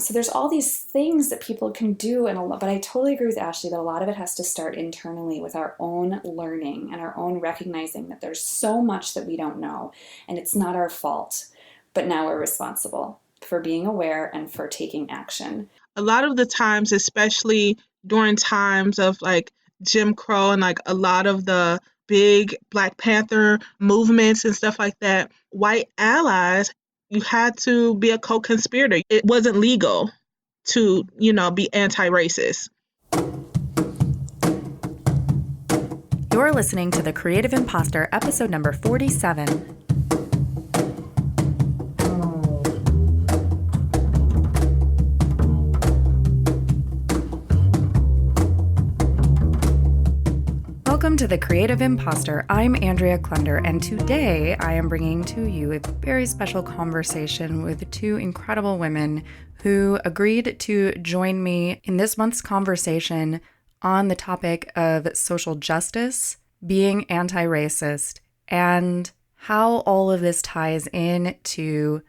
So there's all these things that people can do, but I totally agree with Ashley that a lot of it has to start internally with our own learning and our own recognizing that there's so much that we don't know, and it's not our fault, but now we're responsible for being aware and for taking action. A lot of the times, especially during times of like Jim Crow and like a lot of the big Black Panther movements and stuff like that, white allies, you had to be a co-conspirator. It wasn't legal to, be anti-racist. You're listening to The Creative Imposter, episode number 47. Welcome to The Creative Imposter. I'm Andrea Klunder, and today I am bringing to you a very special conversation with two incredible women who agreed to join me in this month's conversation on the topic of social justice, being anti-racist, and how all of this ties in to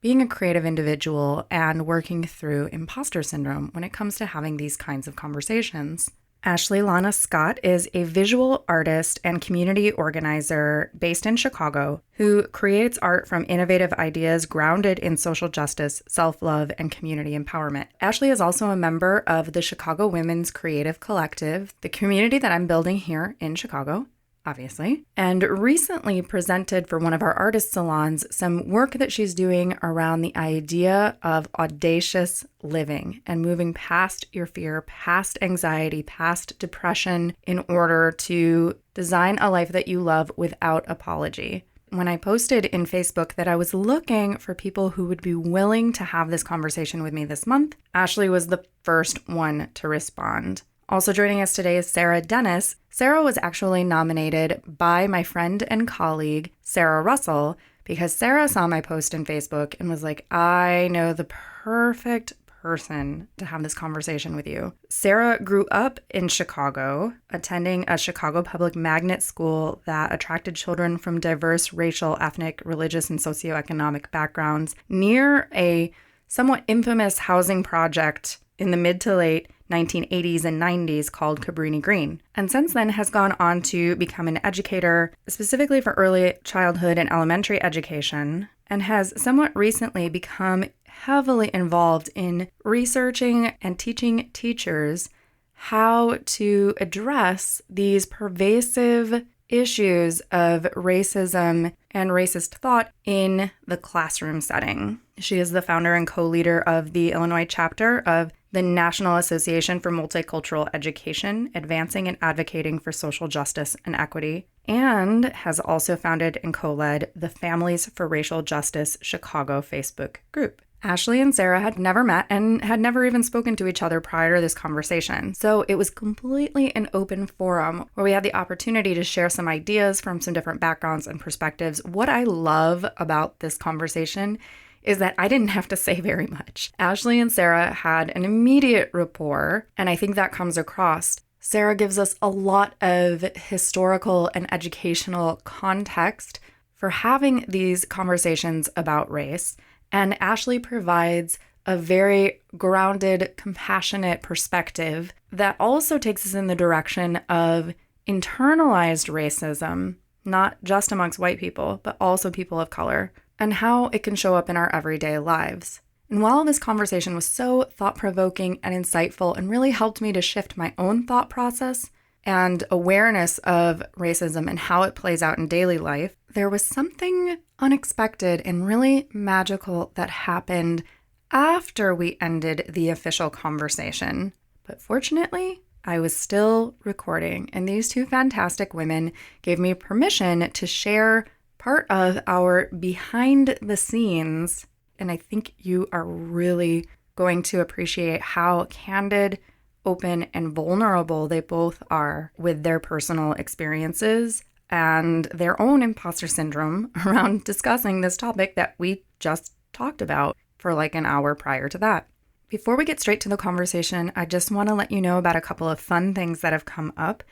being a creative individual and working through imposter syndrome when it comes to having these kinds of conversations. Ashley Lana Scott is a visual artist and community organizer based in Chicago who creates art from innovative ideas grounded in social justice, self-love, and community empowerment. Ashley is also a member of the Chicago Women's Creative Collective, the community that I'm building here in Chicago, obviously, and recently presented for one of our artist salons some work that she's doing around the idea of audacious living and moving past your fear, past anxiety, past depression in order to design a life that you love without apology. When I posted in Facebook that I was looking for people who would be willing to have this conversation with me this month, Ashley was the first one to respond. Also joining us today is Sarah Dennis. Sarah was actually nominated by my friend and colleague, Sarah Russell, because Sarah saw my post in Facebook and was like, I know the perfect person to have this conversation with you. Sarah grew up in Chicago, attending a Chicago public magnet school that attracted children from diverse racial, ethnic, religious, and socioeconomic backgrounds near a somewhat infamous housing project in the mid to late 1980s and 90s called Cabrini Green, and since then has gone on to become an educator, specifically for early childhood and elementary education, and has somewhat recently become heavily involved in researching and teaching teachers how to address these pervasive issues of racism and racist thought in the classroom setting. She is the founder and co-leader of the Illinois chapter of the National Association for Multicultural Education, advancing and advocating for social justice and equity, and has also founded and co-led the Families for Racial Justice Chicago Facebook group. Ashley and Sarah had never met and had never even spoken to each other prior to this conversation. So it was completely an open forum where we had the opportunity to share some ideas from some different backgrounds and perspectives. What I love about this conversation is that I didn't have to say very much. Ashley and Sarah had an immediate rapport, and I think that comes across. Sarah gives us a lot of historical and educational context for having these conversations about race, and Ashley provides a very grounded, compassionate perspective that also takes us in the direction of internalized racism, not just amongst white people, but also people of color, and how it can show up in our everyday lives. And while this conversation was so thought-provoking and insightful and really helped me to shift my own thought process and awareness of racism and how it plays out in daily life, there was something unexpected and really magical that happened after we ended the official conversation. But fortunately, I was still recording, and these two fantastic women gave me permission to share part of our behind the scenes, and I think you are really going to appreciate how candid, open, and vulnerable they both are with their personal experiences and their own imposter syndrome around discussing this topic that we just talked about for like an hour prior to that. Before we get straight to the conversation, I just want to let you know about a couple of fun things that have come up.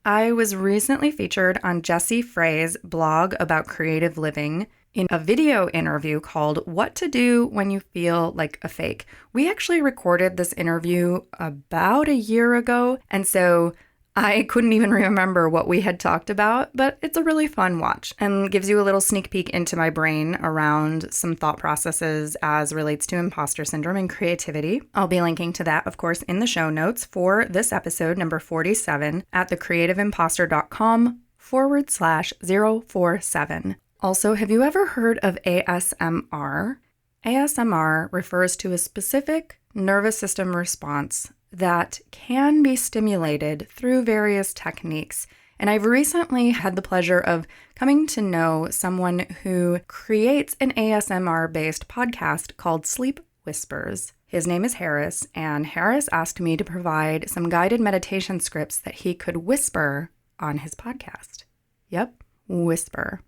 I was recently featured on Jessie Frey's blog about creative living, in a video interview called What to Do When You Feel Like a Fake. We actually recorded this interview about a year ago, and so I couldn't even remember what we had talked about, but it's a really fun watch and gives you a little sneak peek into my brain around some thought processes as relates to imposter syndrome and creativity. I'll be linking to that, of course, in the show notes for this episode, number 47, at thecreativeimpaster.com/047. Also, have you ever heard of ASMR? ASMR refers to a specific nervous system response that can be stimulated through various techniques. And I've recently had the pleasure of coming to know someone who creates an ASMR-based podcast called Sleep Whispers. His name is Harris, and Harris asked me to provide some guided meditation scripts that he could whisper on his podcast. Yep, whisper.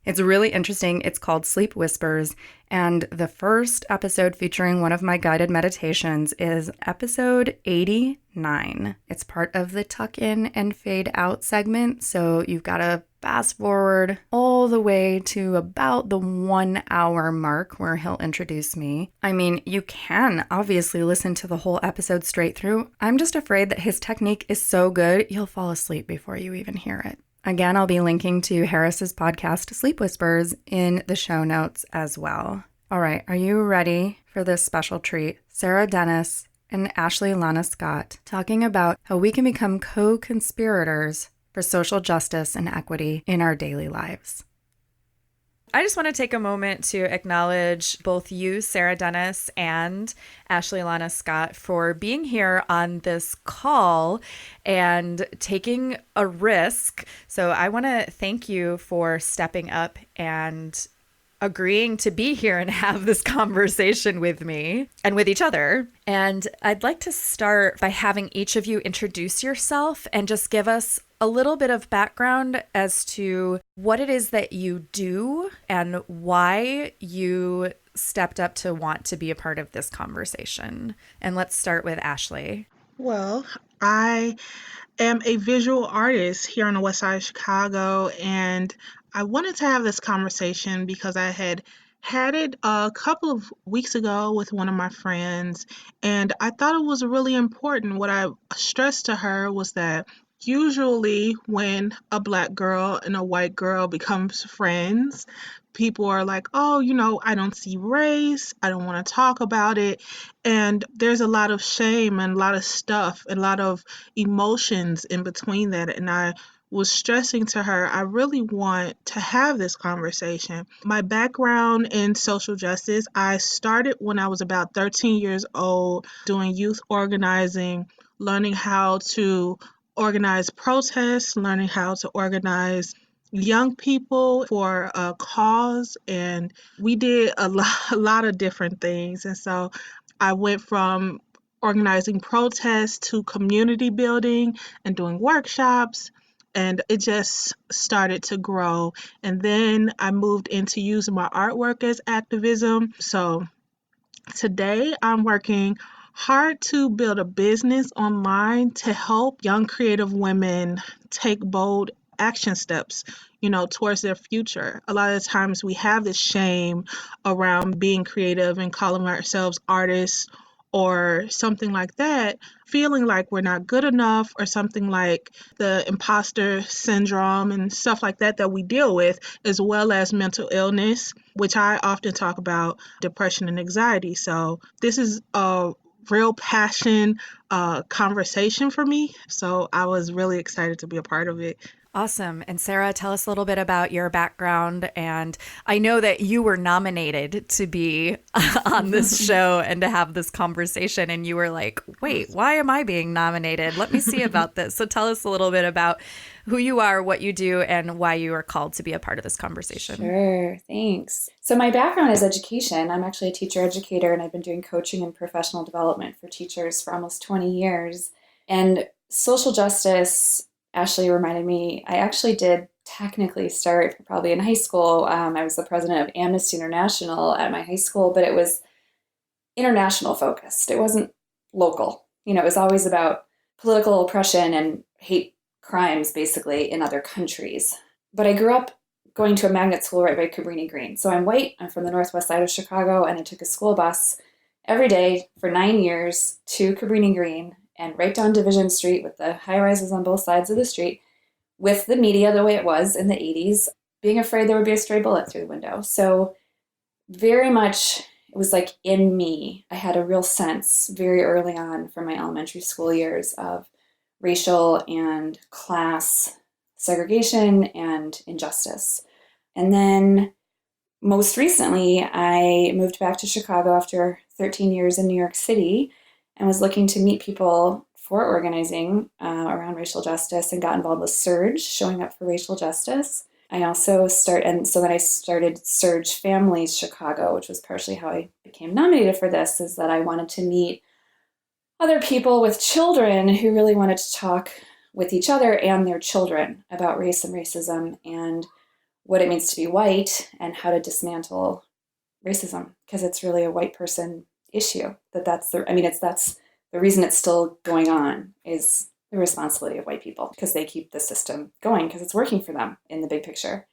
It's really interesting. It's called Sleep Whispers, and the first episode featuring one of my guided meditations is episode 89. It's part of the tuck in and fade out segment, so you've got to fast forward all the way to about the 1 hour mark where he'll introduce me. I mean, you can obviously listen to the whole episode straight through. I'm just afraid that his technique is so good, you'll fall asleep before you even hear it. Again, I'll be linking to Harris's podcast, Sleep Whispers, in the show notes as well. All right, are you ready for this special treat? Sarah Dennis and Ashley Lana Scott talking about how we can become co-conspirators for social justice and equity in our daily lives. I just want to take a moment to acknowledge both you, Sarah Dennis, and Ashley Lana Scott for being here on this call and taking a risk. So I want to thank you for stepping up and agreeing to be here and have this conversation with me and with each other. And I'd like to start by having each of you introduce yourself and just give us a little bit of background as to what it is that you do and why you stepped up to want to be a part of this conversation. And let's start with Ashley. Well, I am a visual artist here on the west side of Chicago, and I wanted to have this conversation because I had it a couple of weeks ago with one of my friends, and I thought it was really important. What I stressed to her was that usually when a Black girl and a white girl becomes friends, people are like, oh, I don't see race. I don't want to talk about it. And there's a lot of shame and a lot of stuff and a lot of emotions in between that. And I was stressing to her, I really want to have this conversation. My background in social justice, I started when I was about 13 years old doing youth organizing, learning how to organize protests, learning how to organize young people for a cause, and we did a lot of different things. And so I went from organizing protests to community building and doing workshops, and it just started to grow. And then I moved into using my artwork as activism. So today I'm working hard to build a business online to help young creative women take bold action steps, towards their future. A lot of times we have this shame around being creative and calling ourselves artists or something like that, feeling like we're not good enough, or something like the imposter syndrome and stuff like that we deal with, as well as mental illness, which I often talk about, depression and anxiety. So this is a real passion conversation for me. So I was really excited to be a part of it. Awesome. And Sarah, tell us a little bit about your background. And I know that you were nominated to be on this show and to have this conversation. And you were like, wait, why am I being nominated? Let me see about this. So tell us a little bit about who you are, what you do, and why you are called to be a part of this conversation. Sure, thanks. So my background is education. I'm actually a teacher educator, and I've been doing coaching and professional development for teachers for almost 20 years. And social justice, Ashley reminded me, I actually did technically start probably in high school. I was the president of Amnesty International at my high school, but it was international focused. It wasn't local. It was always about political oppression and hate crimes, basically, in other countries. But I grew up going to a magnet school right by Cabrini Green. So I'm white, I'm from the northwest side of Chicago, and I took a school bus every day for 9 years to Cabrini Green and right down Division Street with the high rises on both sides of the street, with the media the way it was in the 80s, being afraid there would be a stray bullet through the window. So very much it was like in me. I had a real sense very early on from my elementary school years of racial and class segregation and injustice. And then most recently, I moved back to Chicago after 13 years in New York City and was looking to meet people for organizing around racial justice and got involved with Surge, showing up for racial justice. I also then I started Surge Families Chicago, which was partially how I became nominated for this, is that I wanted to meet other people with children who really wanted to talk with each other and their children about race and racism and what it means to be white and how to dismantle racism, because it's really a white person issue. That's the reason it's still going on is the responsibility of white people, because they keep the system going because it's working for them in the big picture.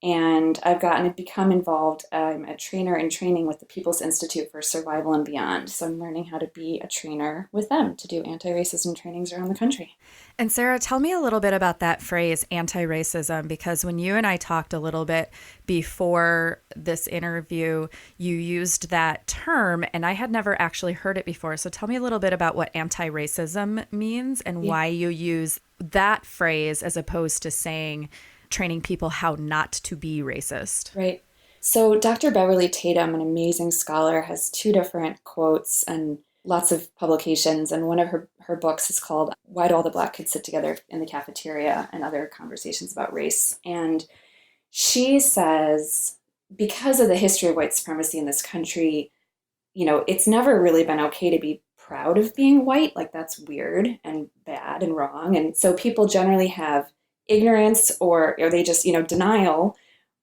And I've become involved. I'm a trainer in training with the People's Institute for Survival and Beyond. So I'm learning how to be a trainer with them to do anti-racism trainings around the country. And Sarah, tell me a little bit about that phrase, anti-racism, because when you and I talked a little bit before this interview, you used that term and I had never actually heard it before. So tell me a little bit about what anti-racism means and why you use that phrase as opposed to saying training people how not to be racist. Right. So Dr. Beverly Tatum, an amazing scholar, has 2 different quotes and lots of publications. And one of her books is called Why Do All the Black Kids Sit Together in the Cafeteria and Other Conversations About Race. And she says, because of the history of white supremacy in this country, it's never really been okay to be proud of being white. Like, that's weird and bad and wrong. And so people generally have ignorance or they just, denial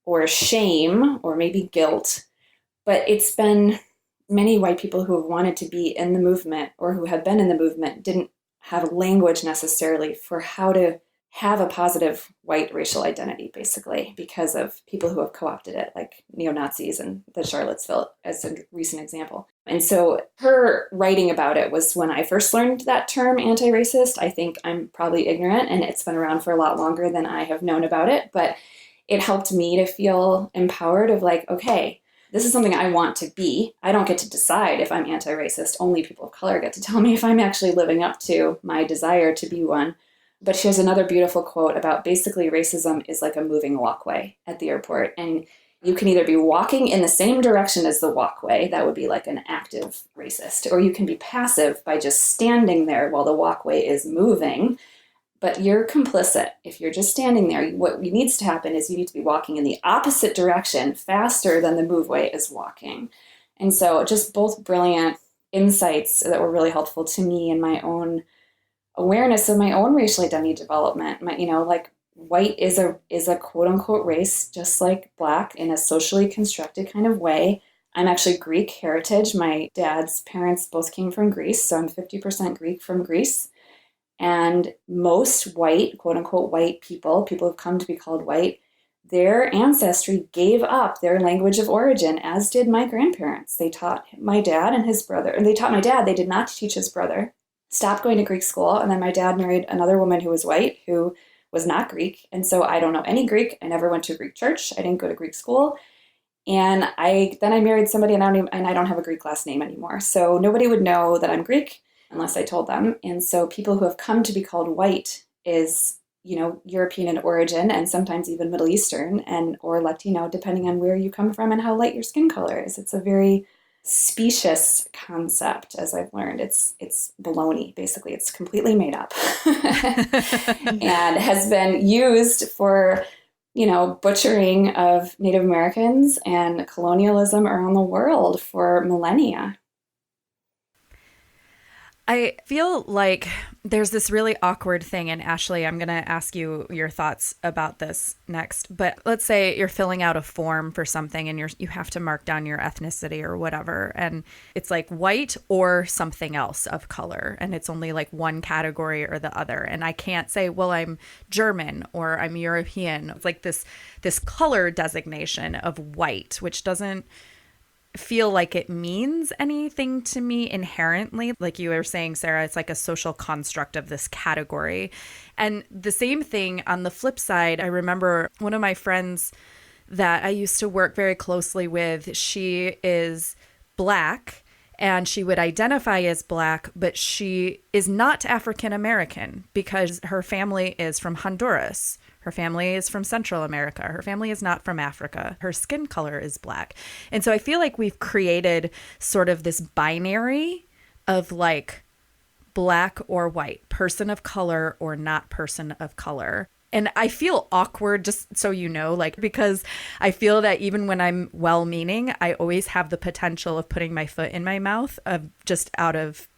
or shame or maybe guilt. But it's been many white people who have wanted to be in the movement or who have been in the movement didn't have language necessarily for how to have a positive white racial identity, basically, because of people who have co-opted it, like neo-Nazis and the Charlottesville as a recent example. And so her writing about it was when I first learned that term, anti-racist. I think I'm probably ignorant, and it's been around for a lot longer than I have known about it, but it helped me to feel empowered of like, okay, this is something I want to be. I don't get to decide if I'm anti-racist. Only people of color get to tell me if I'm actually living up to my desire to be one. But she has another beautiful quote about basically racism is like a moving walkway at the airport. And you can either be walking in the same direction as the walkway, that would be like an active racist, or you can be passive by just standing there while the walkway is moving. But you're complicit. If you're just standing there, what needs to happen is you need to be walking in the opposite direction faster than the moveway is walking. And so just both brilliant insights that were really helpful to me in my own awareness of my own racial identity development. Like white is a quote unquote race, just like black, in a socially constructed kind of way. I'm actually Greek heritage. My dad's parents both came from Greece, so I'm 50% Greek from Greece. And most white, quote unquote, white people who've come to be called white, their ancestry gave up their language of origin, as did my grandparents. They taught my dad and his brother, and they taught my dad, they did not teach his brother, stopped going to Greek school. And then my dad married another woman who was white, who was not Greek. And so I don't know any Greek. I never went to a Greek church. I didn't go to Greek school. And I married somebody and I don't have a Greek last name anymore. So nobody would know that I'm Greek unless I told them. And so people who have come to be called white is, European in origin and sometimes even Middle Eastern or Latino, depending on where you come from and how light your skin color is. It's a very specious concept, as I've learned. It's baloney, basically. It's completely made up and has been used for, butchering of Native Americans and colonialism around the world for millennia. I feel like there's this really awkward thing, and Ashley, I'm going to ask you your thoughts about this next. But let's say you're filling out a form for something and you have to mark down your ethnicity or whatever, and it's like white or something else of color, and it's only like one category or the other. And I can't say, well, I'm German or I'm European. It's like this color designation of white, which doesn't feel like it means anything to me inherently. Like you were saying, Sarah, it's like a social construct of this category. And the same thing on the flip side, I remember one of my friends that I used to work very closely with, she is Black and she would identify as Black, but she is not African American because her family is from Honduras. Her family is from Central America. Her family is not from Africa. Her skin color is Black. And so I feel like we've created sort of this binary of like Black or white, person of color or not person of color. And I feel awkward, just so you know, like, because I feel that even when I'm well-meaning, I always have the potential of putting my foot in my mouth of just out of,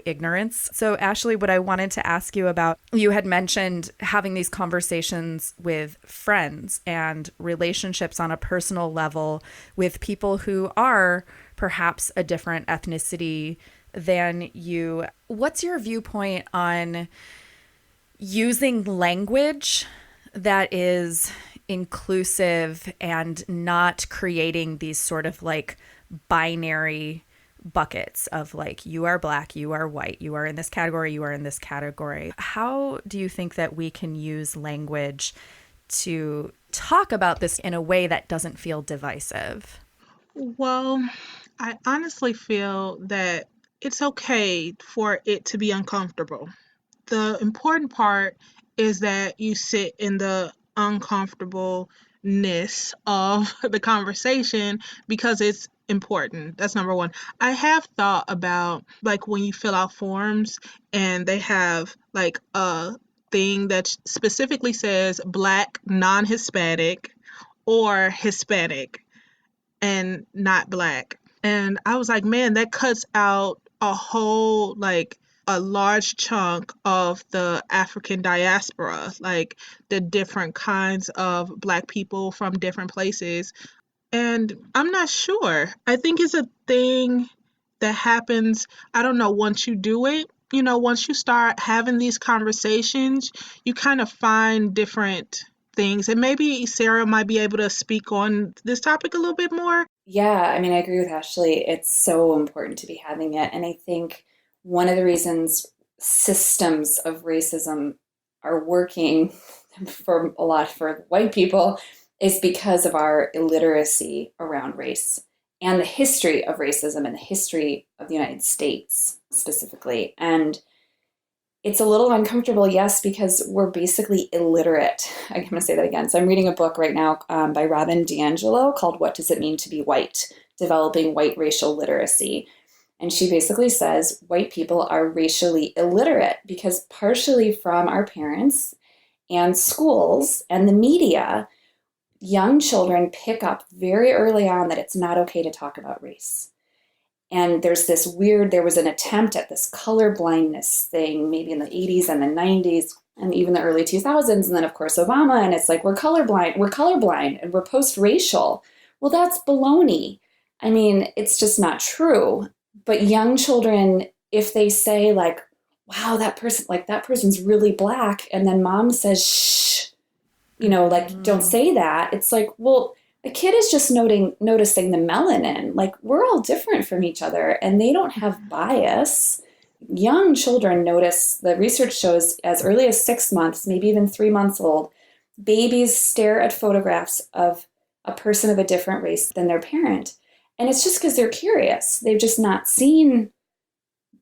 ignorance. So Ashley, what I wanted to ask you about, you had mentioned having these conversations with friends and relationships on a personal level with people who are perhaps a different ethnicity than you. What's your viewpoint on using language that is inclusive and not creating these sort of like binary buckets of like, you are Black, you are white, you are in this category, you are in this category? How do you think that we can use language to talk about this in a way that doesn't feel divisive? Well, I honestly feel that it's okay for it to be uncomfortable. The important part is that you sit in the uncomfortableness of the conversation because it's important. That's number one. I have thought about like when you fill out forms and they have like a thing that specifically says Black, non-Hispanic, or Hispanic and not Black. And I was like, man, that cuts out a whole like a large chunk of the African diaspora, like the different kinds of Black people from different places. And I'm not sure. I think it's a thing that happens, I don't know, once you do it, once you start having these conversations, you kind of find different things. And maybe Sarah might be able to speak on this topic a little bit more. Yeah, I mean, I agree with Ashley. It's so important to be having it. And I think one of the reasons systems of racism are working for a lot for white people is because of our illiteracy around race and the history of racism and the history of the United States specifically. And it's a little uncomfortable, yes, because we're basically illiterate. I'm going to say that again. So I'm reading a book right now by Robin DiAngelo called What Does It Mean to Be White? Developing White Racial Literacy. And she basically says white people are racially illiterate because partially from our parents and schools and the media, young children pick up very early on that it's not okay to talk about race. And there was an attempt at this color blindness thing, maybe in the 80s and the 90s and even the early 2000s. And then, of course, Obama. And it's like, we're colorblind and we're post-racial. Well, that's baloney. I mean, it's just not true. But young children, if they say like, wow, that person's really Black. And then mom says, shh, don't say that. It's like, well, a kid is just noticing the melanin. Like, we're all different from each other and they don't have bias. Young children notice, the research shows as early as 6 months, maybe even 3 months old, babies stare at photographs of a person of a different race than their parent. And it's just because they're curious. They've just not seen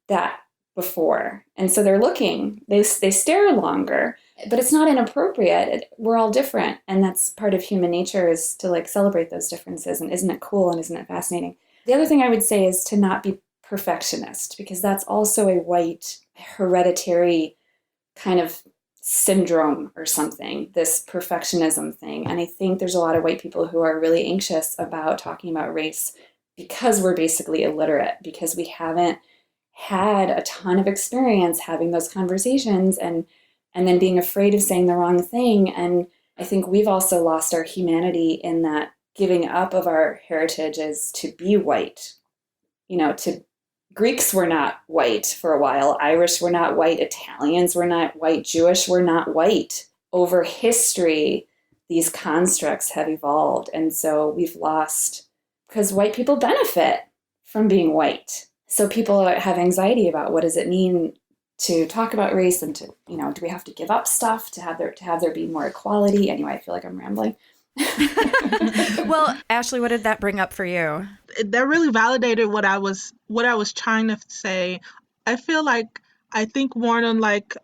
that before. And so they're looking, they stare longer. But it's not inappropriate. We're all different. And that's part of human nature, is to like celebrate those differences. And isn't it cool? And isn't it fascinating? The other thing I would say is to not be perfectionist, because that's also a white hereditary kind of syndrome or something, this perfectionism thing. And I think there's a lot of white people who are really anxious about talking about race because we're basically illiterate, because we haven't had a ton of experience having those conversations and then being afraid of saying the wrong thing. And I think we've also lost our humanity in that giving up of our heritage is to be white. To Greeks were not white for a while, Irish were not white, Italians were not white, Jewish were not white. Over history, these constructs have evolved. And so we've lost, because white people benefit from being white. So people have anxiety about what does it mean to talk about race and to, do we have to give up stuff to have there be more equality? Anyway, I feel like I'm rambling. Well, Ashley, what did that bring up for you? That really validated what I was trying to say. I feel like I think more on like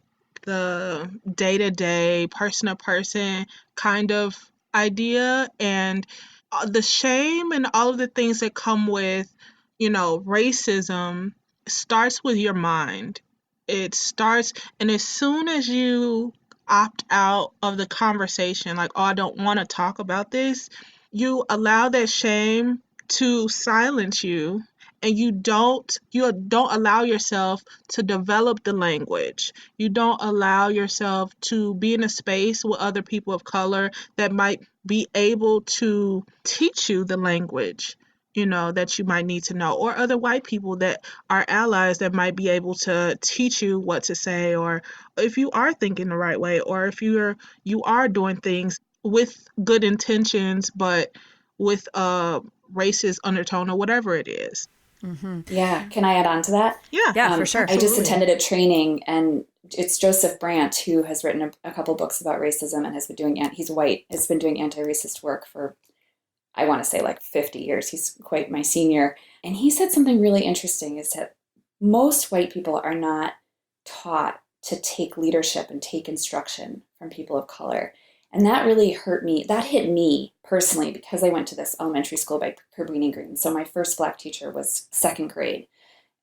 the day-to-day, person-to-person kind of idea, and the shame and all of the things that come with, racism starts with your mind. It starts, and as soon as you opt out of the conversation, like, oh, I don't want to talk about this, you allow that shame to silence you, and you don't allow yourself to develop the language. You don't allow yourself to be in a space with other people of color that might be able to teach you the language, that you might need to know, or other white people that are allies that might be able to teach you what to say, or if you are thinking the right way, or if you are doing things with good intentions but with a racist undertone or whatever it is. Yeah. Can I add on to that? Yeah. Yeah, for sure. I just Absolutely. attended a training, and it's Joseph Brandt, who has written a couple books about racism and has been he's white, has been doing anti-racist work for, I want to say, like 50 years. He's quite my senior. And he said something really interesting, is that most white people are not taught to take leadership and take instruction from people of color. And that really hurt me. That hit me personally, because I went to this elementary school by Cabrini Green. So my first Black teacher was second grade.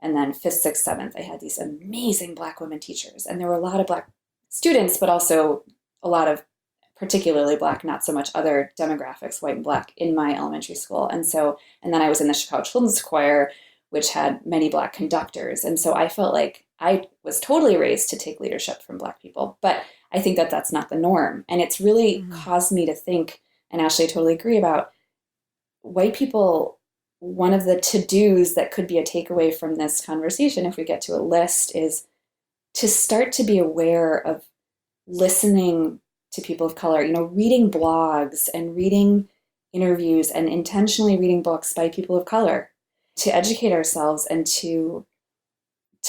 And then fifth, sixth, seventh, I had these amazing Black women teachers. And there were a lot of Black students, but also a lot of particularly Black, not so much other demographics, white and Black, in my elementary school. And then I was in the Chicago Children's Choir, which had many Black conductors. And so I felt like I was totally raised to take leadership from Black people. But I think that that's not the norm. And it's really caused me to think, and Ashley, I totally agree about, white people, one of the to-dos that could be a takeaway from this conversation, if we get to a list, is to start to be aware of listening to people of color, reading blogs and reading interviews and intentionally reading books by people of color to educate ourselves and to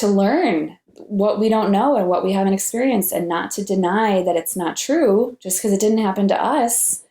learn what we don't know and what we haven't experienced, and not to deny that it's not true just because it didn't happen to us,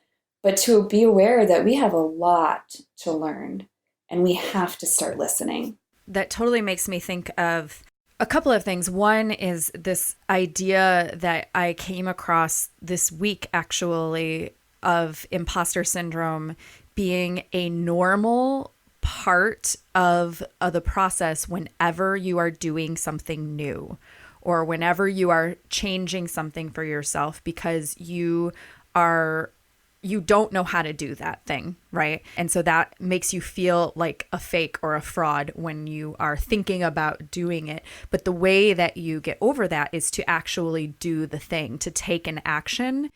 but to be aware that we have a lot to learn and we have to start listening. That totally makes me think of a couple of things. One is this idea that I came across this week, actually, of imposter syndrome being a normal part of the process whenever you are doing something new or whenever you are changing something for yourself, because you don't know how to do that thing, right? And so that makes you feel like a fake or a fraud when you are thinking about doing it. But the way that you get over that is to actually do the thing, to take an action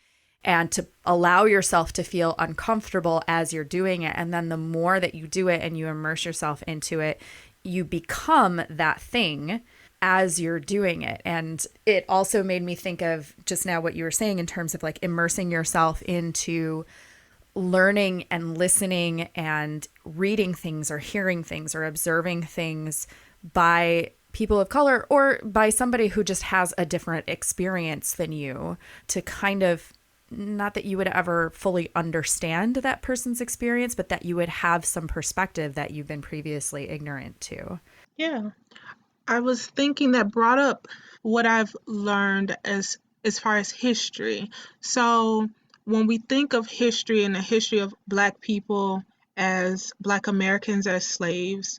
and to allow yourself to feel uncomfortable as you're doing it. And then the more that you do it and you immerse yourself into it, you become that thing as you're doing it. And it also made me think of just now what you were saying in terms of like immersing yourself into learning and listening and reading things or hearing things or observing things by people of color or by somebody who just has a different experience than you, to kind of, not that you would ever fully understand that person's experience, but that you would have some perspective that you've been previously ignorant to. Yeah. I was thinking that brought up what I've learned as far as history. So when we think of history and the history of Black people as Black Americans as slaves,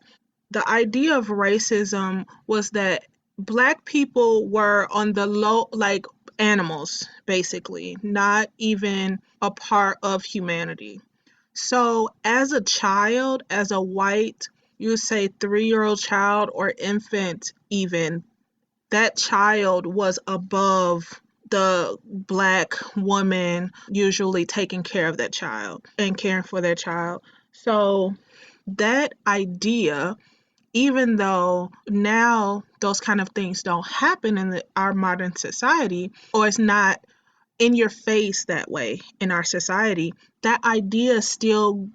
the idea of racism was that Black people were on the low, like animals, basically, not even a part of humanity. So as a child, as a white you say 3-year-old child or infant even, that child was above the Black woman usually taking care of that child and caring for that child. So that idea, even though now those kind of things don't happen in our modern society, or it's not in your face that way in our society, that idea still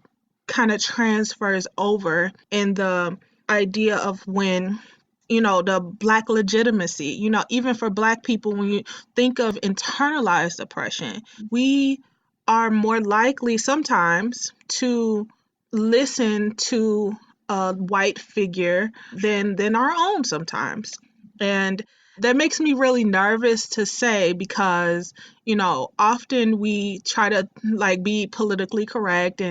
kind of transfers over in the idea of when, the Black legitimacy, even for Black people, when you think of internalized oppression, we are more likely sometimes to listen to a white figure than our own sometimes. And that makes me really nervous to say because, often we try to like be politically correct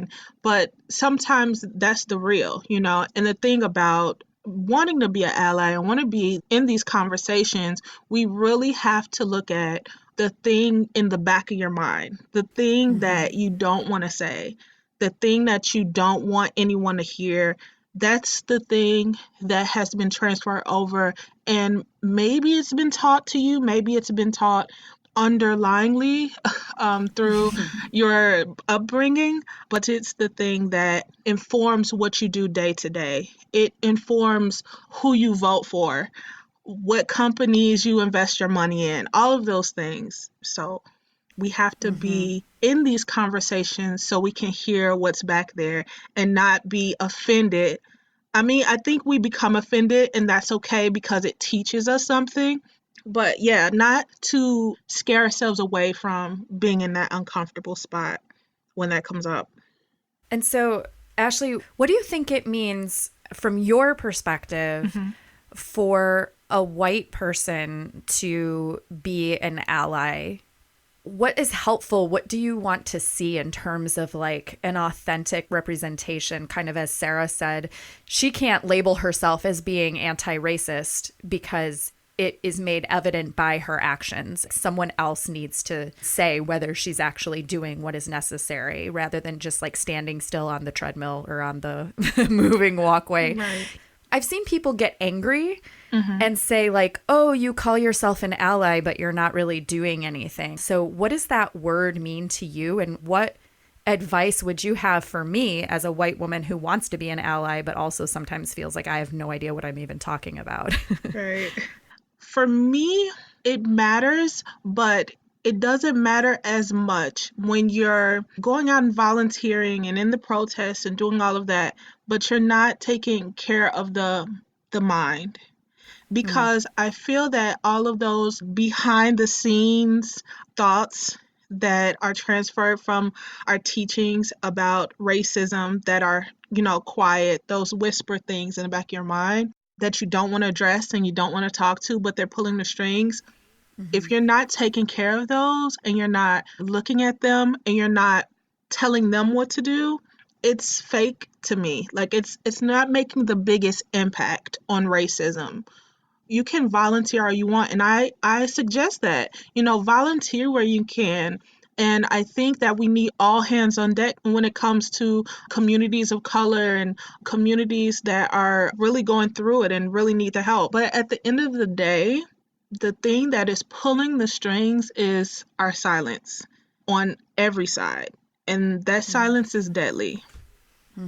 but sometimes that's the real, and the thing about wanting to be an ally and want to be in these conversations, we really have to look at the thing in the back of your mind, the thing that you don't want to say, the thing that you don't want anyone to hear. That's the thing that has been transferred over, and maybe it's been taught to you, maybe it's been taught underlyingly through your upbringing, but it's the thing that informs what you do day to day. It informs who you vote for, what companies you invest your money in, all of those things. So we have to be in these conversations so we can hear what's back there and not be offended. I mean, I think we become offended, and that's okay because it teaches us something. But yeah, not to scare ourselves away from being in that uncomfortable spot when that comes up. And so, Ashley, what do you think it means from your perspective for a white person to be an ally? What is helpful? What do you want to see in terms of like an authentic representation? Kind of as Sarah said, she can't label herself as being anti-racist because it is made evident by her actions. Someone else needs to say whether she's actually doing what is necessary rather than just like standing still on the treadmill or on the moving walkway. Right. I've seen people get angry and say like, oh, you call yourself an ally, but you're not really doing anything. So what does that word mean to you? And what advice would you have for me as a white woman who wants to be an ally, but also sometimes feels like I have no idea what I'm even talking about? Right. For me, it matters, but it doesn't matter as much when you're going out and volunteering and in the protests and doing all of that, but you're not taking care of the mind. Because I feel that all of those behind the scenes thoughts that are transferred from our teachings about racism that are, quiet, those whisper things in the back of your mind that you don't want to address and you don't want to talk to, but they're pulling the strings. If you're not taking care of those and you're not looking at them and you're not telling them what to do, it's fake to me. Like it's not making the biggest impact on racism. You can volunteer all you want, and I suggest that. Volunteer where you can. And I think that we need all hands on deck when it comes to communities of color and communities that are really going through it and really need the help. But at the end of the day, the thing that is pulling the strings is our silence on every side. And that silence is deadly.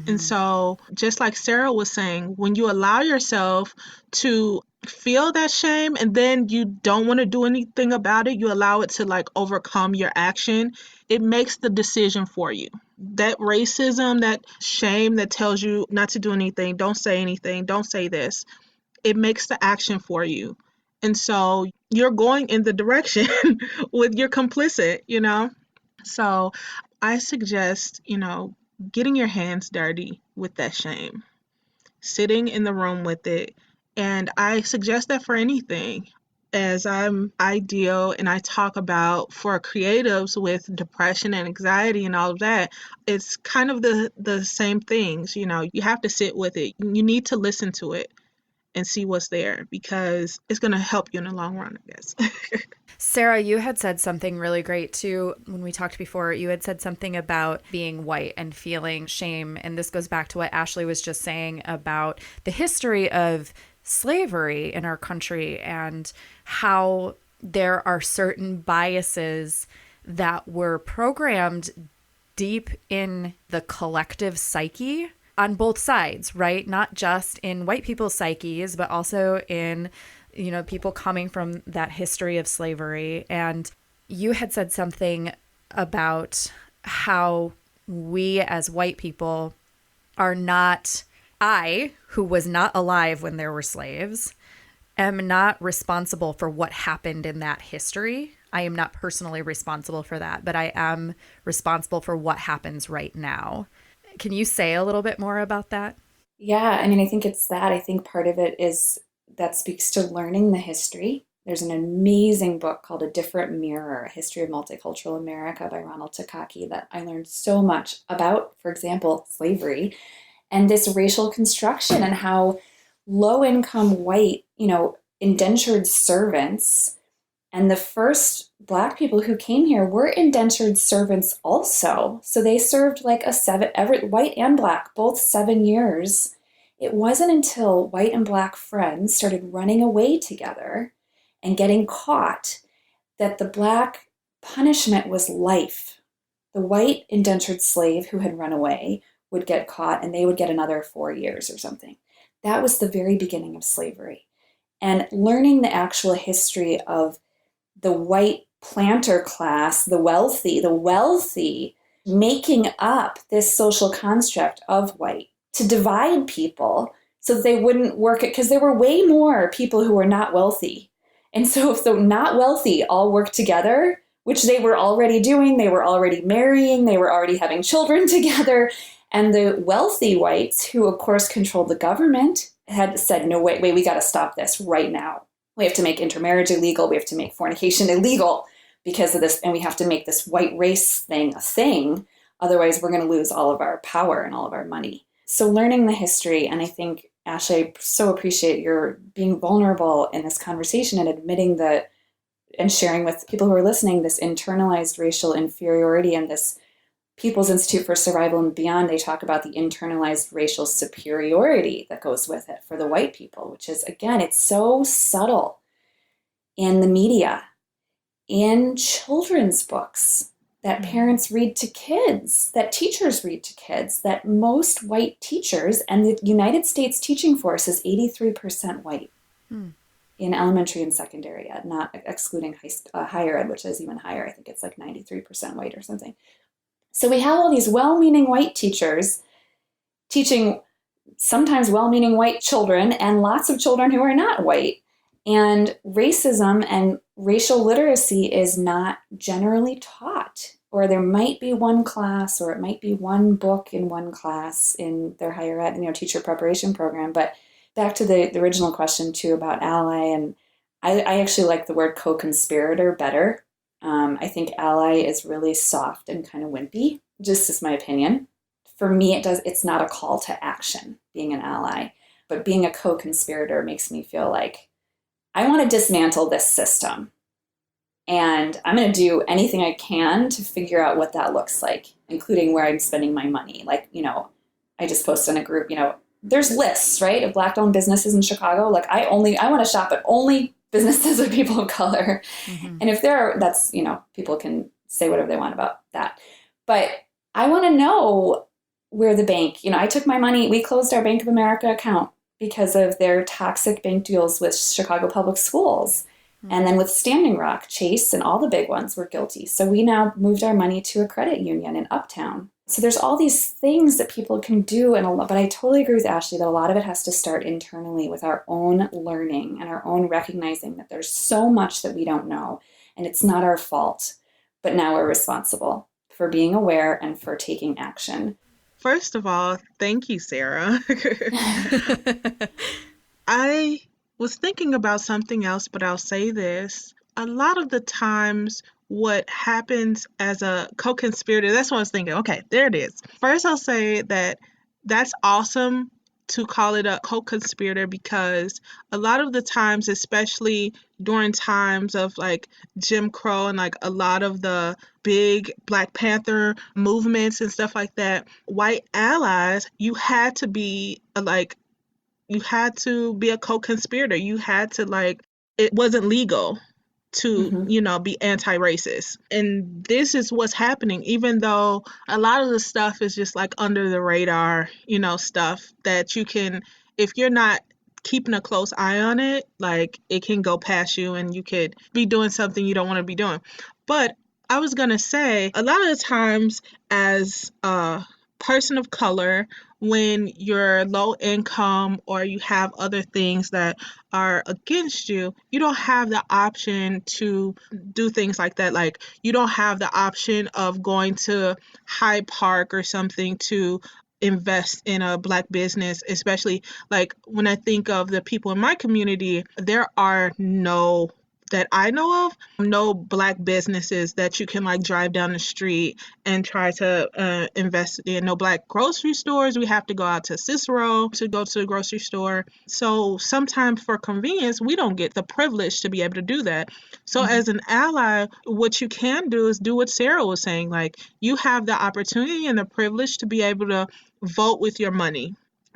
And so, just like Sarah was saying, when you allow yourself to feel that shame and then you don't want to do anything about it, you allow it to like overcome your action, it makes the decision for you. That racism, that shame that tells you not to do anything, don't say anything, don't say this, it makes the action for you. And so you're going in the direction with your complicit, So I suggest, getting your hands dirty with that shame, sitting in the room with it. And I suggest that for anything, as I'm ideal and I talk about for creatives with depression and anxiety and all of that, it's kind of the same things. You have to sit with it. You need to listen to it. and see what's there, because it's going to help you in the long run, I guess. Sarah, you had said something really great too. When we talked before, you had said something about being white and feeling shame. And this goes back to what Ashley was just saying about the history of slavery in our country and how there are certain biases that were programmed deep in the collective psyche on both sides, right? Not just in white people's psyches, but also in, people coming from that history of slavery. And you had said something about how we as white people are not, I, who was not alive when there were slaves, am not responsible for what happened in that history. I am not personally responsible for that, but I am responsible for what happens right now. Can you say a little bit more about that? Yeah, I mean, I think it's that. I think part of it is that speaks to learning the history. There's an amazing book called A Different Mirror, A History of Multicultural America by Ronald Takaki that I learned so much about, for example, slavery and this racial construction and how low-income white, indentured servants and the first Black people who came here were indentured servants also. So they served like white and Black, both 7 years. It wasn't until white and Black friends started running away together and getting caught that the Black punishment was life. The white indentured slave who had run away would get caught and they would get another 4 years or something. That was the very beginning of slavery. And learning the actual history of the white planter class, the wealthy, making up this social construct of white to divide people so that they wouldn't work it, because there were way more people who were not wealthy. And so if the not wealthy all worked together, which they were already doing, they were already marrying, they were already having children together, and the wealthy whites, who of course controlled the government, had said, no, wait, we got to stop this right now. We have to make intermarriage illegal. We have to make fornication illegal because of this. And we have to make this white race thing a thing. Otherwise, we're going to lose all of our power and all of our money. So learning the history, and I think, Ashley, I so appreciate your being vulnerable in this conversation and admitting that and sharing with people who are listening this internalized racial inferiority and this People's Institute for Survival and Beyond, they talk about the internalized racial superiority that goes with it for the white people, which is, again, it's so subtle in the media, in children's books that parents read to kids, that teachers read to kids, that most white teachers, and the United States teaching force is 83% white in elementary and secondary ed, not excluding higher ed, which is even higher. I think it's like 93% white or something. So we have all these well-meaning white teachers teaching sometimes well-meaning white children and lots of children who are not white. And racism and racial literacy is not generally taught. Or there might be one class, or it might be one book in one class in their higher ed, teacher preparation program. But back to the original question too about ally, and I actually like the word co-conspirator better. I think ally is really soft and kind of wimpy, just as my opinion. For me, it's not a call to action, being an ally, but being a co-conspirator makes me feel like I want to dismantle this system. And I'm going to do anything I can to figure out what that looks like, including where I'm spending my money. Like, I just posted in a group, there's lists, right, of Black-owned businesses in Chicago. Like, I want to shop at only businesses of people of color. Mm-hmm. And if that's, people can say whatever they want about that. But I want to know where the bank, I took my money, we closed our Bank of America account because of their toxic bank deals with Chicago Public Schools. Mm-hmm. And then with Standing Rock, Chase, and all the big ones were guilty. So we now moved our money to a credit union in Uptown. So there's all these things that people can do, but I totally agree with Ashley that a lot of it has to start internally with our own learning and our own recognizing that there's so much that we don't know, and it's not our fault, but now we're responsible for being aware and for taking action. First of all, thank you, Sarah. I was thinking about something else, but I'll say this. A lot of the times what happens as a co-conspirator, that's what I was thinking. Okay, there it is. First, I'll say that that's awesome to call it a co-conspirator because a lot of the times, especially during times of like Jim Crow and like a lot of the big Black Panther movements and stuff like that, white allies, you had to be a co-conspirator. You had to it wasn't legal to, Hmm. be anti-racist. And this is what's happening, even though a lot of the stuff is just like under the radar, stuff that you can, if you're not keeping a close eye on it, like it can go past you and you could be doing something you don't want to be doing. But I was going to say, a lot of the times as a person of color, when you're low income or you have other things that are against you, you don't have the option to do things like that. Like, you don't have the option of going to Hyde Park or something to invest in a Black business, especially like when I think of the people in my community, there are no that I know of, no Black businesses that you can like drive down the street and try to invest in. No Black grocery stores. We have to go out to Cicero to go to the grocery store. So sometimes for convenience, we don't get the privilege to be able to do that. So Hmm. as an ally, what you can do is do what Sarah was saying. Like, you have the opportunity and the privilege to be able to vote with your money,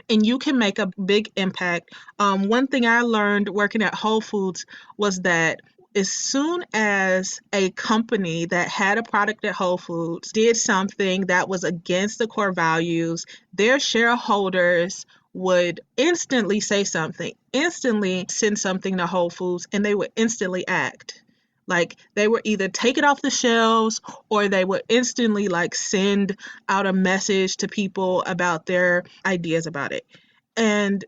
and you can make a big impact. One thing I learned working at Whole Foods was that as soon as a company that had a product at Whole Foods did something that was against the core values, their shareholders would instantly say something, instantly send something to Whole Foods, and they would instantly act. Like, they would either take it off the shelves or they would instantly like send out a message to people about their ideas about it. And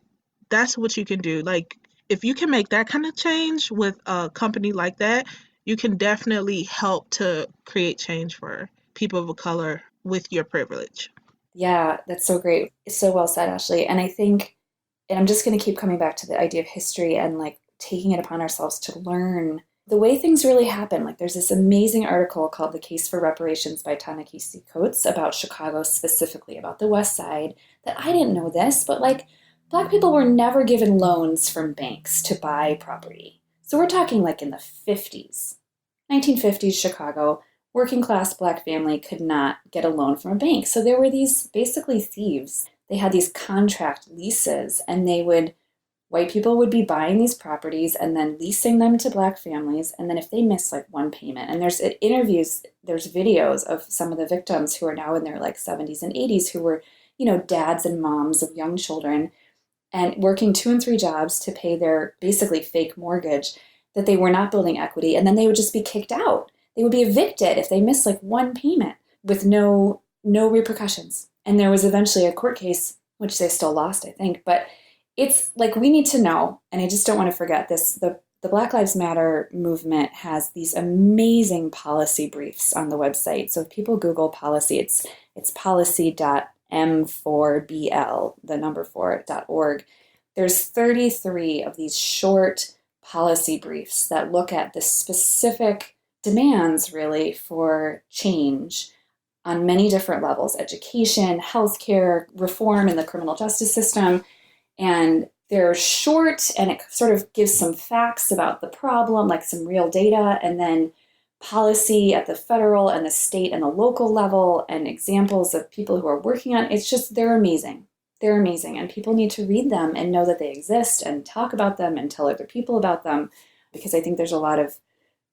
that's what you can do. Like, if you can make that kind of change with a company like that, you can definitely help to create change for people of color with your privilege. Yeah, that's so great. It's so well said, Ashley. And I think, and I'm just going to keep coming back to the idea of history and like taking it upon ourselves to learn the way things really happen. Like, there's this amazing article called The Case for Reparations by Ta-Nehisi Coates about Chicago, specifically about the West Side, that I didn't know this, but like Black people were never given loans from banks to buy property. So we're talking like in the 50s, 1950s Chicago, working class Black family could not get a loan from a bank. So there were these basically thieves. They had these contract leases, and white people would be buying these properties and then leasing them to Black families. And then if they miss like one payment, and there's interviews, there's videos of some of the victims who are now in their like 70s and 80s who were, dads and moms of young children and working 2 and 3 jobs to pay their basically fake mortgage, that they were not building equity. And then they would just be kicked out. They would be evicted if they missed like one payment with no repercussions. And there was eventually a court case, which they still lost, I think. But it's like, we need to know, and I just don't want to forget this. The Black Lives Matter movement has these amazing policy briefs on the website. So if people Google policy, it's policy.m4bl, the number 4.org. There's 33 of these short policy briefs that look at the specific demands really for change on many different levels: education, healthcare, reform in the criminal justice system. And they're short, and it sort of gives some facts about the problem, like some real data, and then policy at the federal and the state and the local level, and examples of people who are working on it. It's just, they're amazing. They're amazing. And people need to read them and know that they exist and talk about them and tell other people about them, because I think there's a lot of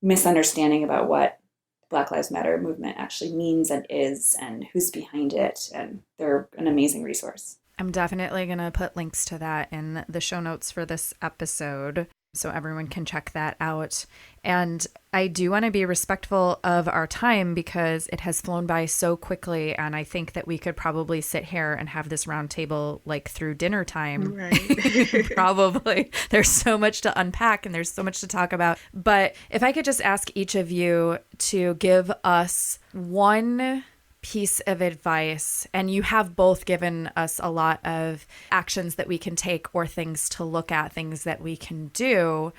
misunderstanding about what Black Lives Matter movement actually means and is and who's behind it. And they're an amazing resource. I'm definitely going to put links to that in the show notes for this episode so everyone can check that out. And I do want to be respectful of our time because it has flown by so quickly. And I think that we could probably sit here and have this roundtable like through dinner time. Right. Probably. There's so much to unpack and there's so much to talk about. But if I could just ask each of you to give us one piece of advice, and you have both given us a lot of actions that we can take or things to look at, things that we can do.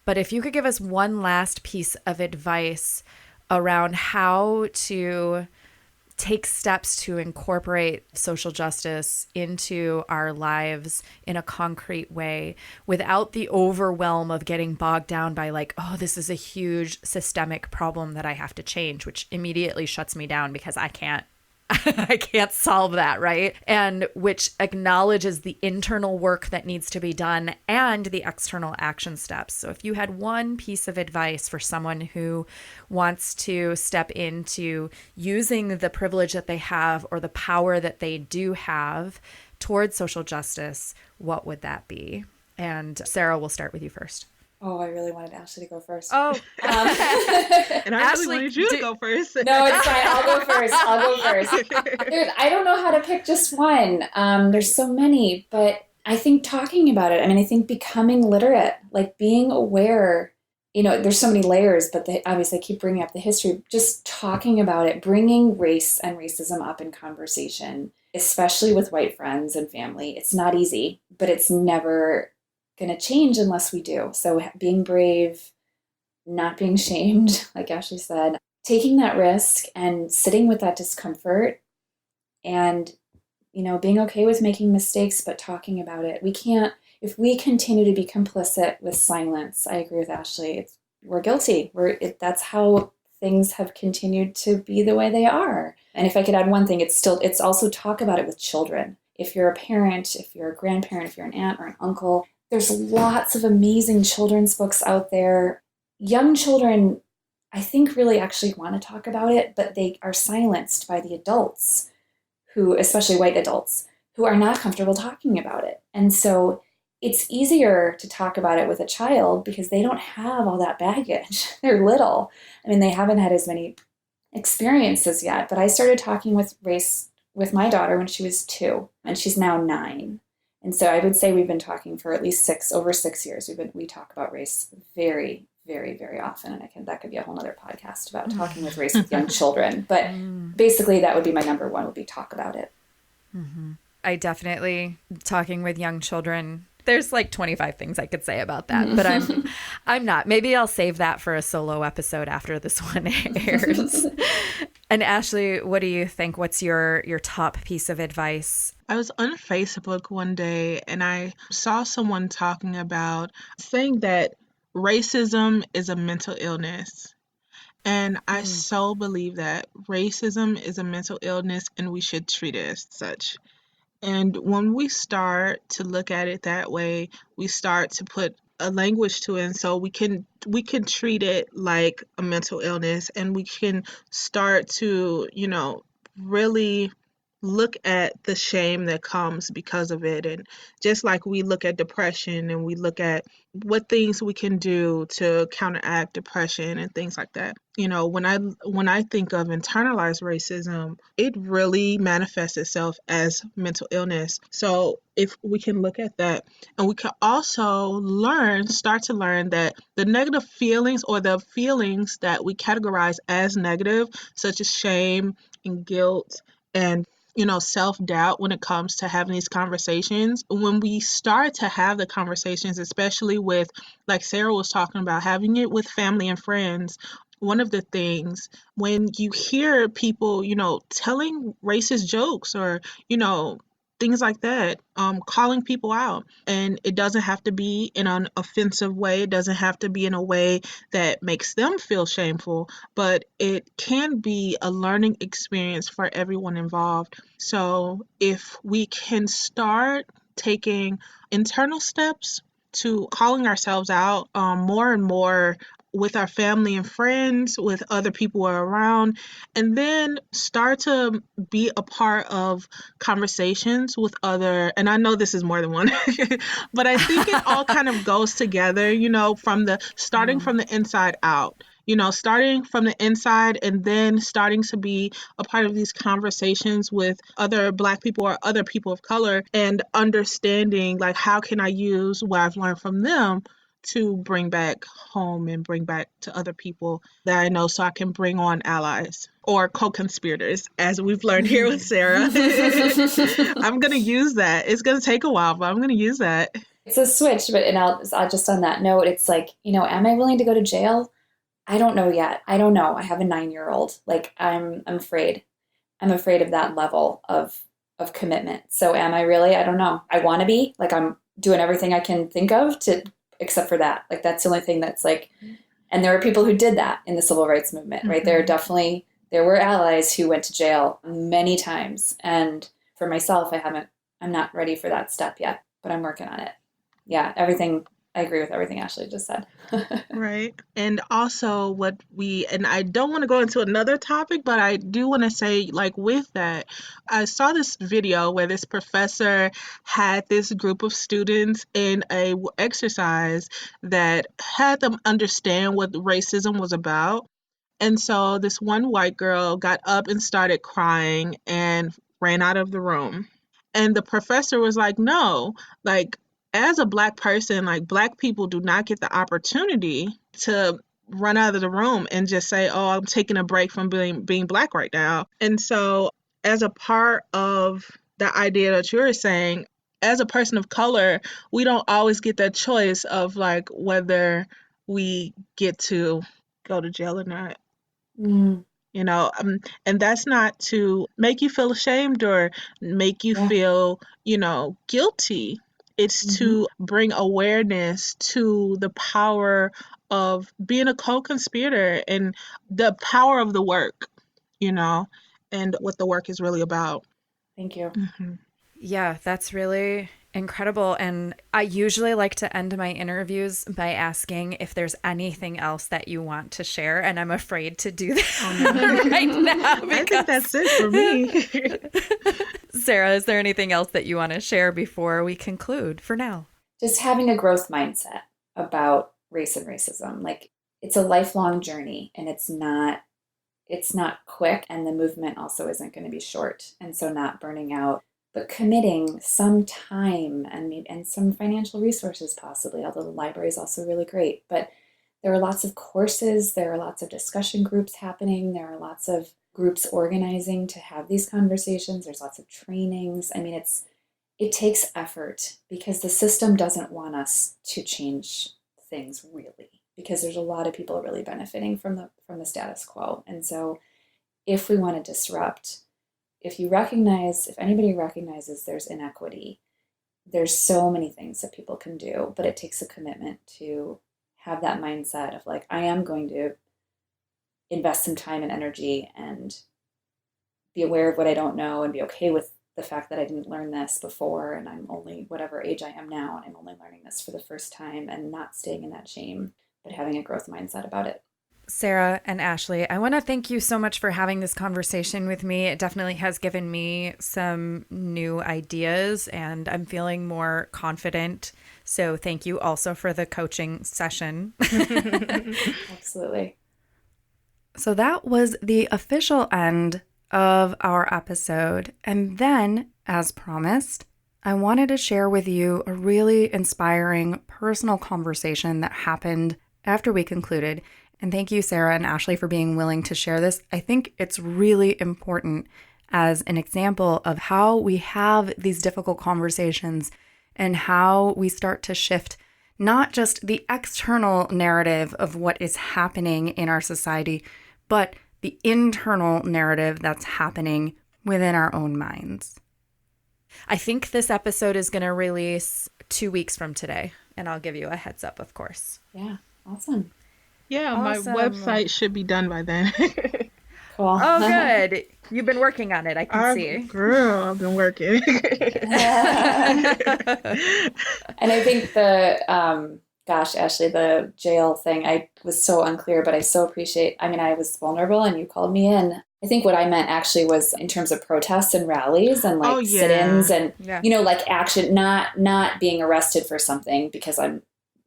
But if you could give us one last piece of advice around how to take steps to incorporate social justice into our lives in a concrete way without the overwhelm of getting bogged down by like, oh, this is a huge systemic problem that I have to change, which immediately shuts me down because I can't I can't solve that, right? And which acknowledges the internal work that needs to be done and the external action steps. So if you had one piece of advice for someone who wants to step into using the privilege that they have or the power that they do have towards social justice, what would that be? And Sarah, we'll start with you first. Oh, I really wanted Ashley to go first. Oh, and I Ashley, really wanted you to go first. No, it's fine. I'll go first. Dude, I don't know how to pick just one. There's so many, but I think talking about it, I think becoming literate, like being aware, there's so many layers, but obviously I keep bringing up the history, just talking about it, bringing race and racism up in conversation, especially with white friends and family. It's not easy, but it's never going to change unless we do. So being brave, not being shamed, like Ashley said, taking that risk and sitting with that discomfort and, being okay with making mistakes, but talking about it. We can't, if we continue to be complicit with silence, I agree with Ashley, we're guilty. That's how things have continued to be the way they are. And if I could add one thing, it's also talk about it with children. If you're a parent, if you're a grandparent, if you're an aunt or an uncle, there's lots of amazing children's books out there. Young children, I think, really actually want to talk about it, but they are silenced by the adults who, especially white adults, who are not comfortable talking about it. And so it's easier to talk about it with a child because they don't have all that baggage. They're little. They haven't had as many experiences yet, but I started talking with race with my daughter when she was 2, and she's now 9. And so I would say we've been talking for at least over 6 years. We talk about race very, very, very often. And that could be a whole other podcast about talking with race with young children. But basically that would be my number one, would be talk about it. Mm-hmm. I definitely, talking with young children, there's like 25 things I could say about that, but I'm not. Maybe I'll save that for a solo episode after this one airs. And Ashley, what do you think? What's your top piece of advice? I was on Facebook one day and I saw someone talking about saying that racism is a mental illness. And I so believe that racism is a mental illness and we should treat it as such. And when we start to look at it that way, we start to put a language to it, and so we can treat it like a mental illness, and we can start to, really look at the shame that comes because of it. And just like we look at depression and we look at what things we can do to counteract depression and things like that. When I think of internalized racism, it really manifests itself as mental illness. So if we can look at that, and we can also start to learn that the negative feelings, or the feelings that we categorize as negative, such as shame and guilt and self-doubt, when it comes to having these conversations, when we start to have the conversations, especially with, like Sarah was talking about, having it with family and friends, one of the things, when you hear people, telling racist jokes or, things like that, calling people out. And it doesn't have to be in an offensive way. It doesn't have to be in a way that makes them feel shameful, but it can be a learning experience for everyone involved. So if we can start taking internal steps to calling ourselves out more and more with our family and friends, with other people who are around, and then start to be a part of conversations with other, and I know this is more than one, but I think it all kind of goes together, starting from the inside out, starting from the inside and then starting to be a part of these conversations with other Black people or other people of color, and understanding, like, how can I use what I've learned from them to bring back home and bring back to other people that I know, so I can bring on allies or co-conspirators, as we've learned here with Sarah. I'm going to use that. It's going to take a while, but I'm going to use that. It's a switch, but I'll just on that note, it's like, am I willing to go to jail? I don't know yet. I don't know. I have a 9-year-old. Like, I'm afraid. I'm afraid of that level of commitment. So am I really? I don't know. I want to be, like, I'm doing everything I can think of to, except for that. Like, that's the only thing that's like, and there are people who did that in the civil rights movement, right? There were allies who went to jail many times. And for myself, I'm not ready for that step yet, but I'm working on it. Yeah, I agree with everything Ashley just said. Right. And also and I don't want to go into another topic, but I do want to say, like, with that, I saw this video where this professor had this group of students in a exercise that had them understand what racism was about. And so this one white girl got up and started crying and ran out of the room. And the professor was like, no, like, as a Black person, like, Black people do not get the opportunity to run out of the room and just say, oh, I'm taking a break from being Black right now. And so, as a part of the idea that you're saying, as a person of color, we don't always get that choice of, like, whether we get to go to jail or not. Mm. And that's not to make you feel ashamed or make you feel, guilty. It's to bring awareness to the power of being a co-conspirator and the power of the work, and what the work is really about. Thank you. Mm-hmm. Yeah, that's really incredible. And I usually like to end my interviews by asking if there's anything else that you want to share. And I'm afraid to do that right now. I think that's it for me. Sarah, is there anything else that you want to share before we conclude for now? Just having a growth mindset about race and racism. Like, it's a lifelong journey, and it's not quick, and the movement also isn't going to be short. And so not burning out, but committing some time and some financial resources possibly, although the library is also really great. But there are lots of courses, there are lots of discussion groups happening, there are lots of groups organizing to have these conversations, there's lots of trainings. I mean, it takes effort because the system doesn't want us to change things, really, because there's a lot of people really benefiting from the status quo. And so if we want to disrupt, if anybody recognizes there's inequity, there's so many things that people can do, but it takes a commitment to have that mindset of, like, I am going to invest some time and energy and be aware of what I don't know and be okay with the fact that I didn't learn this before, and I'm only whatever age I am now, and I'm only learning this for the first time, and not staying in that shame, but having a growth mindset about it. Sarah and Ashley, I want to thank you so much for having this conversation with me. It definitely has given me some new ideas, and I'm feeling more confident. So thank you also for the coaching session. Absolutely. So that was the official end of our episode. And then, as promised, I wanted to share with you a really inspiring personal conversation that happened after we concluded. And thank you, Sarah and Ashley, for being willing to share this. I think it's really important as an example of how we have these difficult conversations and how we start to shift not just the external narrative of what is happening in our society, but the internal narrative that's happening within our own minds. I think this episode is going to release 2 weeks from today, and I'll give you a heads up, of course. Yeah, awesome. Yeah, Awesome. My website should be done by then. Cool. Oh, good. You've been working on it, I can see. Girl, I've been working. And I think Ashley, the jail thing, I was so unclear, but I so appreciate, I was vulnerable and you called me in. I think what I meant actually was in terms of protests and rallies and sit-ins and, like action, not being arrested for something because I'm,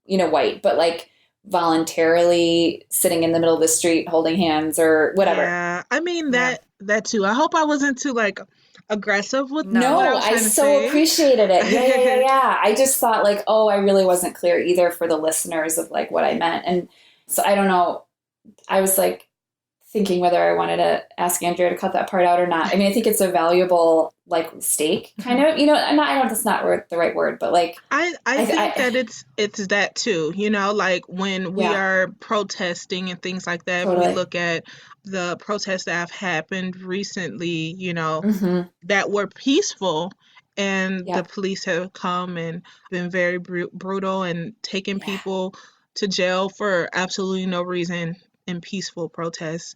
white, but like voluntarily sitting in the middle of the street holding hands or whatever. Yeah, that too. I hope I wasn't too like aggressive with No, I so appreciated it. Yeah. I just thought like, I really wasn't clear either for the listeners of like what I meant. And so I don't know. I was like thinking whether I wanted to ask Andrea to cut that part out or not. I mean, I think it's a valuable like stake kind of, I know that's not the right word, but like, I think that it's that too, like when we yeah, are protesting and things like that, we totally. look at the protests that have happened recently, Mm-hmm. that were peaceful, and the Yep. police have come and been very brutal and taken Yeah. people to jail for absolutely no reason in peaceful protests.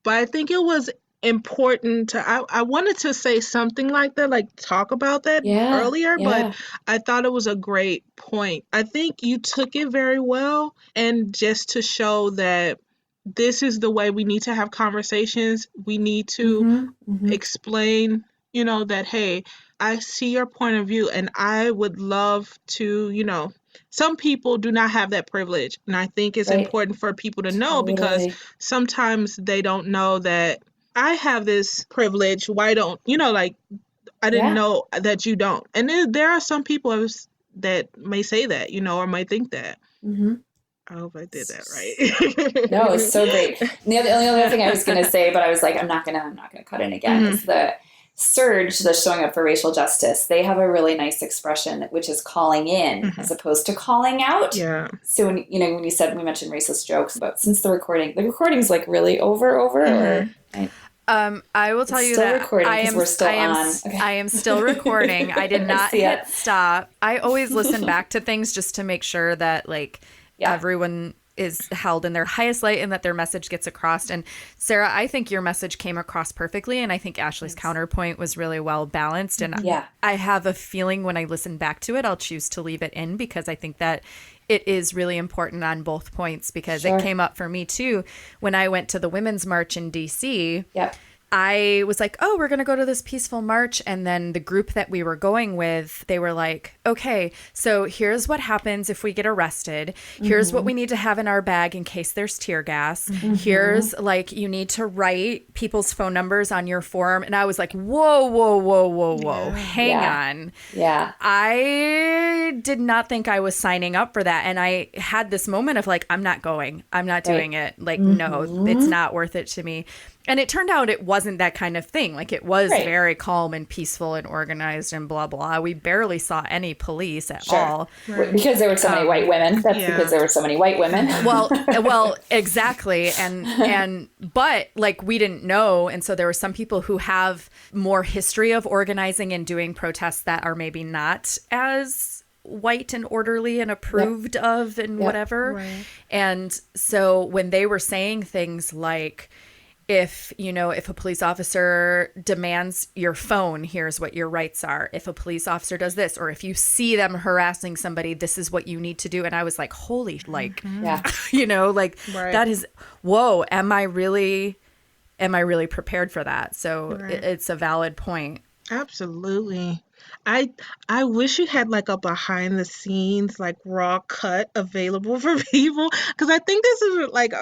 But I think it was important I wanted to say something like that, like talk about that Yeah. earlier, but Yeah. I thought it was a great point. I think you took it very well, and just to show that this is the way we need to have conversations. We need to Mm-hmm. Mm-hmm. explain, that, hey, I see your point of view, and I would love to, some people do not have that privilege. And I think it's Right. important for people to know, because Totally. sometimes they don't know that I have this privilege. Why don't, like, I didn't Yeah. know that you don't. And there are some people that may say that, or might think that. Mm-hmm. I hope I did that No, it's so great. right. And the only other thing I was going to say, but I was like, I'm not going to cut in again, Mhm. is the Surge, the Showing Up for Racial Justice. They have a really nice expression, which is calling in Mhm. as opposed to calling out. Yeah. So when we mentioned racist jokes, but since the recording's like really over, Mhm. or I will tell it's you still that recording because we're still on. Okay. I am still recording. I did not see hit it. stop. I always listen back to things just to make sure that like Yeah. everyone is held in their highest light and that their message gets across. And Sarah, I think your message came across perfectly, and I think Ashley's counterpoint was really well balanced. And Yeah. I have a feeling when I listen back to it, I'll choose to leave it in, because I think that it is really important on both points, because Sure. it came up for me too when I went to the Women's March in DC. Yep. I was like, oh, we're going to go to this peaceful march. And then the group that we were going with, they were like, okay, so here's what happens if we get arrested. Here's what we need to have in our bag in case there's tear gas. Here's like, you need to write people's phone numbers on your form. And I was like, whoa, whoa, whoa, whoa, whoa. Hang on. Yeah. I did not think I was signing up for that. And I had this moment of like, I'm not going. I'm not doing it. Like, no, it's not worth it to me. And it turned out it wasn't that kind of thing. Like, it was very calm and peaceful and organized and blah, blah. We barely saw any police at all. Right. Because there were so many white women. That's because there were so many white women. Well, exactly. But like, we didn't know. And so there were some people who have more history of organizing and doing protests that are maybe not as white and orderly and approved of and whatever. Right. And so when they were saying things like, if a police officer demands your phone, here's what your rights are. If a police officer does this, or if you see them harassing somebody, this is what you need to do. And I was like, holy, like, that is, whoa, am I really prepared for that? So it's a valid point. Absolutely. I wish you had like a behind the scenes, like raw cut available for people, because I think this is like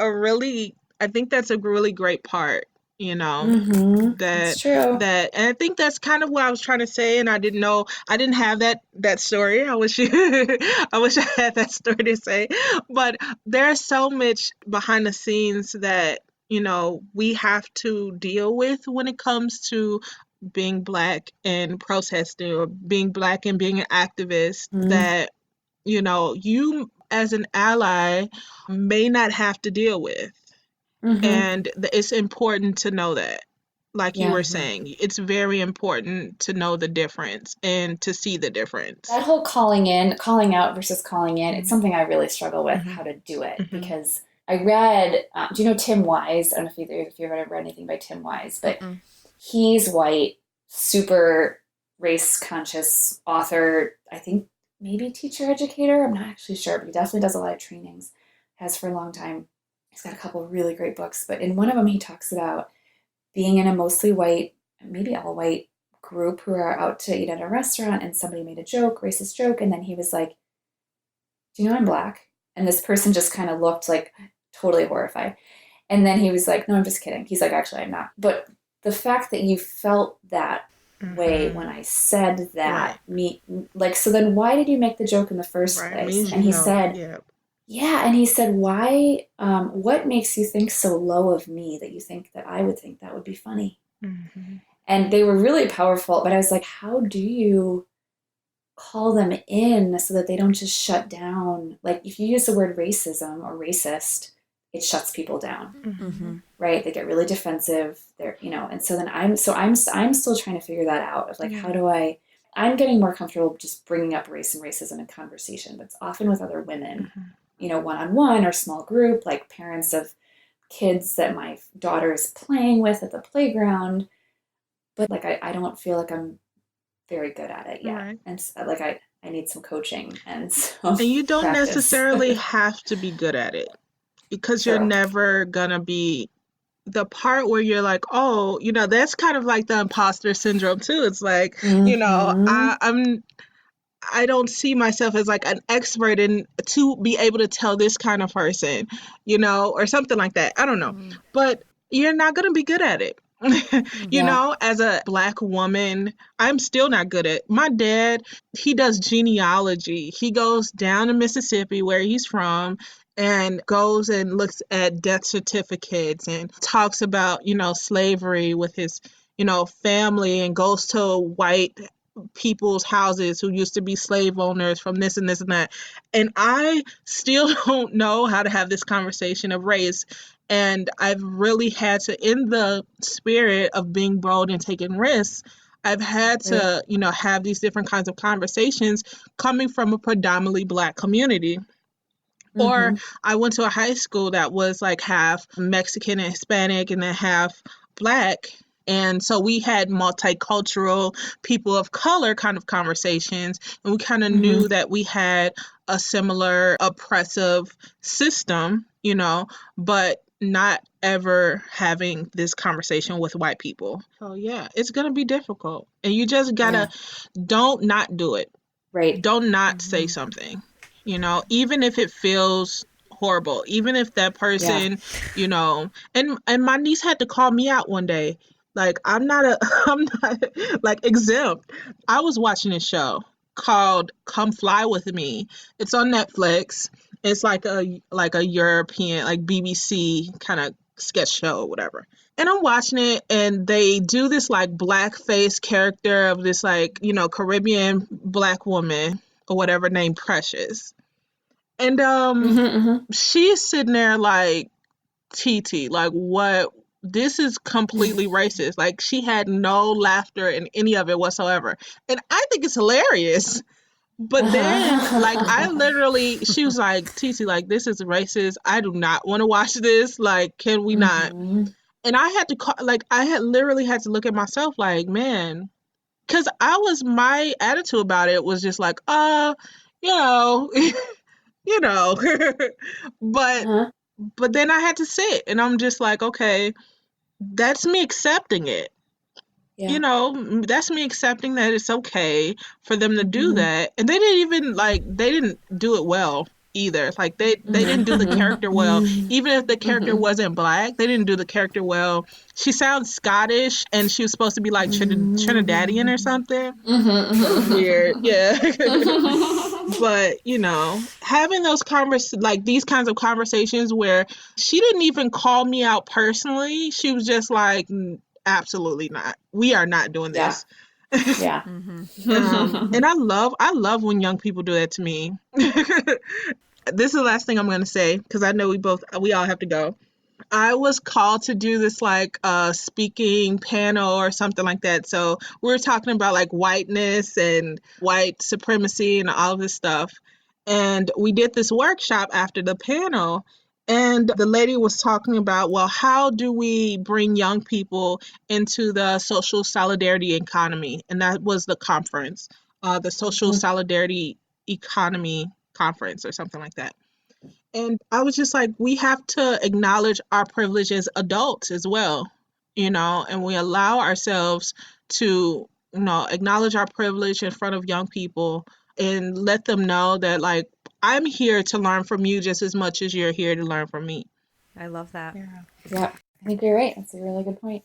I think that's a really great part, It's true. and I think that's kind of what I was trying to say, and I didn't have that story. I wish I wish I had that story to say, but there's so much behind the scenes that, we have to deal with when it comes to being Black and protesting, or being Black and being an activist, that, you as an ally may not have to deal with. And it's important to know that, like you were saying, it's very important to know the difference and to see the difference. That whole calling out versus calling in, it's something I really struggle with, how to do it, because I read, do you know Tim Wise? I don't know if you've ever read anything by Tim Wise, but he's white, super race conscious author, I think maybe teacher, educator, I'm not actually sure, but he definitely does a lot of trainings, has for a long time. He's got a couple of really great books, but in one of them he talks about being in a mostly white, maybe all white group who are out to eat at a restaurant, and somebody made a racist joke, and then he was like, do you know I'm Black? And this person just kind of looked like totally horrified. And then he was like, no, I'm just kidding. He's like, actually, I'm not. But the fact that you felt that way when I said that, so then why did you make the joke in the first place? And he said, Yeah, and he said, why, what makes you think so low of me that you think that I would think that would be funny? Mm-hmm. And they were really powerful, but I was like, how do you call them in so that they don't just shut down? Like, if you use the word racism or racist, it shuts people down, Mm-hmm. right? They get really defensive. They're, and so then I'm still trying to figure that out of like, Yeah. how do I'm getting more comfortable just bringing up race and racism in conversation, but it's often with other women, Mm-hmm. one-on-one or small group, like parents of kids that my daughter is playing with at the playground. But like, I don't feel like I'm very good at it yet. Right. And so, like, I need some coaching and some And you don't practice. necessarily have to be good at it because you're True. never gonna be the part where you're like, oh, that's kind of like the imposter syndrome too. It's like, Mm-hmm. I don't see myself as like an expert in to be able to tell this kind of person, or something like that. I don't know. But you're not going to be good at it. Yeah. As a black woman, I'm still not good at. My dad, he does genealogy. He goes down to Mississippi where he's from and goes and looks at death certificates and talks about, slavery with his, family and goes to white people's houses who used to be slave owners from this and this and that. And I still don't know how to have this conversation of race. And I've really had to, in the spirit of being bold and taking risks, I've had Right. to, have these different kinds of conversations coming from a predominantly black community. Or Mm-hmm. I went to a high school that was like half Mexican and Hispanic and then half black. And so we had multicultural people of color kind of conversations. And we kind of Mm-hmm. knew that we had a similar oppressive system, but not ever having this conversation with white people. So yeah, it's going to be difficult. And you just got to Yeah. don't not do it. Right. Don't not say Mm-hmm. something, even if it feels horrible, even if that Yeah. person, and my niece had to call me out one day. Like I'm not a I'm not like exempt. I was watching a show called Come Fly With Me. It's on Netflix. It's like a European like BBC kind of sketch show or whatever. And I'm watching it, and they do this like blackface character of this like, Caribbean black woman or whatever named Precious. And Mm-hmm. Mm-hmm. she's sitting there like, TT, like what? This is completely racist. Like she had no laughter in any of it whatsoever. And I think it's hilarious. But then, like, I Uh-huh. literally, she was like, TT, like, this is racist. I do not want to watch this. Like, can we not? Mm-hmm. And I had to call, like, I had literally had to look at myself like, man, because my attitude about it was just like, you know, you know, but, Uh-huh. but then I had to sit and I'm just like, okay, that's me accepting it. Yeah. That's me accepting that it's okay for them to do Mm-hmm. that. And they didn't do it well either. It's like they didn't do the character well. Even if the character Mm-hmm. wasn't black, they didn't do the character well. She sounds Scottish and she was supposed to be like Trinidadian or something. It was weird. Yeah. But, having like these kinds of conversations where she didn't even call me out personally. She was just like, absolutely not. We are not doing Yeah. this." Yeah. Mm-hmm. And I love when young people do that to me. This is the last thing I'm going to say because I know we all have to go. I was called to do this like speaking panel or something like that. So we were talking about like whiteness and white supremacy and all of this stuff. And we did this workshop after the panel. And the lady was talking about, well, how do we bring young people into the social solidarity economy? And that was the conference, the social Mm-hmm. solidarity economy conference or something like that. And I was just like, we have to acknowledge our privilege as adults as well, and we allow ourselves to, acknowledge our privilege in front of young people and let them know that, like, I'm here to learn from you just as much as you're here to learn from me. I love that. Yeah. Yeah. I think you're right. That's a really good point.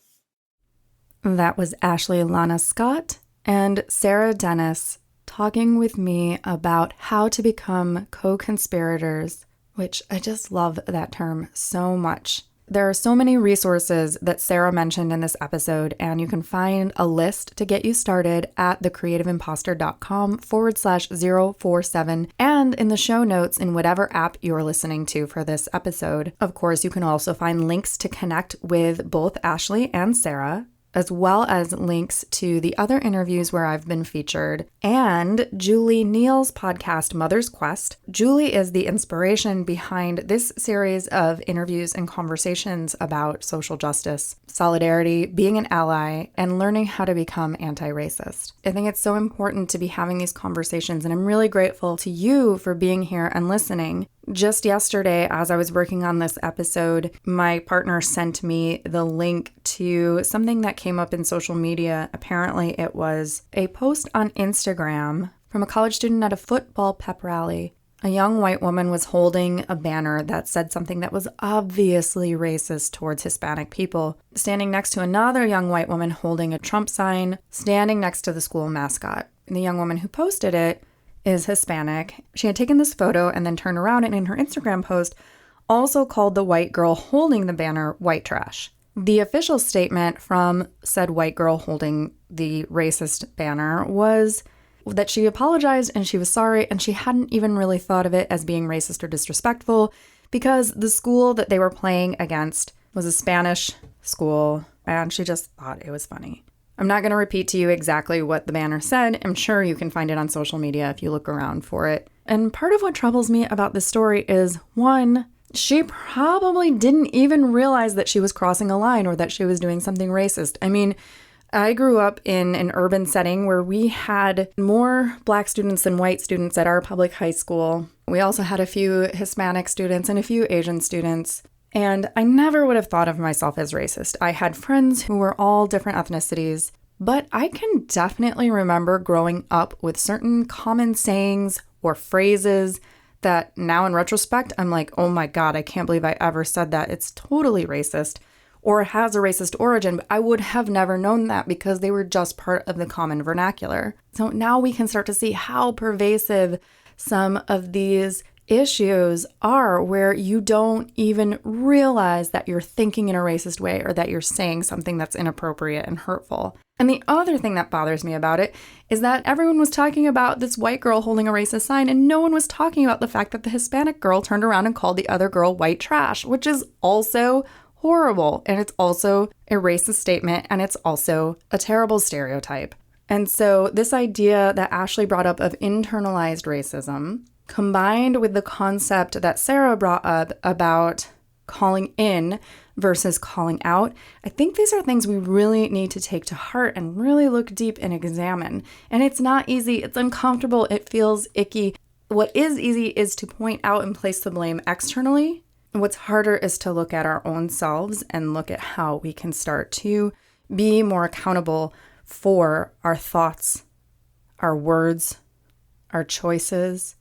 That was Ashley Lana Scott and Sarah Dennis talking with me about how to become co-conspirators which I just love that term so much. There are so many resources that Sarah mentioned in this episode, and you can find a list to get you started at thecreativeimposter.com/047 and in the show notes in whatever app you're listening to for this episode. Of course, you can also find links to connect with both Ashley and Sarah, as well as links to the other interviews where I've been featured, and Julie Neal's podcast, Mother's Quest. Julie is the inspiration behind this series of interviews and conversations about social justice, solidarity, being an ally, and learning how to become anti-racist. I think it's so important to be having these conversations, and I'm really grateful to you for being here and listening. Just yesterday, as I was working on this episode, my partner sent me the link to something that came up in social media. Apparently, it was a post on Instagram from a college student at a football pep rally. A young white woman was holding a banner that said something that was obviously racist towards Hispanic people, standing next to another young white woman holding a Trump sign, standing next to the school mascot. And the young woman who posted it is Hispanic. She had taken this photo and then turned around and in her Instagram post also called the white girl holding the banner white trash. The official statement from said white girl holding the racist banner was that she apologized and she was sorry and she hadn't even really thought of it as being racist or disrespectful because the school that they were playing against was a Spanish school and she just thought it was funny. I'm not going to repeat to you exactly what the banner said. I'm sure you can find it on social media if you look around for it. And part of what troubles me about this story is, one, she probably didn't even realize that she was crossing a line or that she was doing something racist. I mean, I grew up in an urban setting where we had more Black students than white students at our public high school. We also had a few Hispanic students and a few Asian students. And I never would have thought of myself as racist. I had friends who were all different ethnicities, but I can definitely remember growing up with certain common sayings or phrases that now in retrospect, I'm like, oh my God, I can't believe I ever said that. It's totally racist or has a racist origin, but I would have never known that because they were just part of the common vernacular. So now we can start to see how pervasive some of these issues are where you don't even realize that you're thinking in a racist way or that you're saying something that's inappropriate and hurtful. And the other thing that bothers me about it is that everyone was talking about this white girl holding a racist sign and no one was talking about the fact that the Hispanic girl turned around and called the other girl white trash, which is also horrible. And it's also a racist statement and it's also a terrible stereotype. And so this idea that Ashley brought up of internalized racism, combined with the concept that Sarah brought up about calling in versus calling out, I think these are things we really need to take to heart and really look deep and examine. And it's not easy. It's uncomfortable. It feels icky. What is easy is to point out and place the blame externally. What's harder is to look at our own selves and look at how we can start to be more accountable for our thoughts, our words, our choices,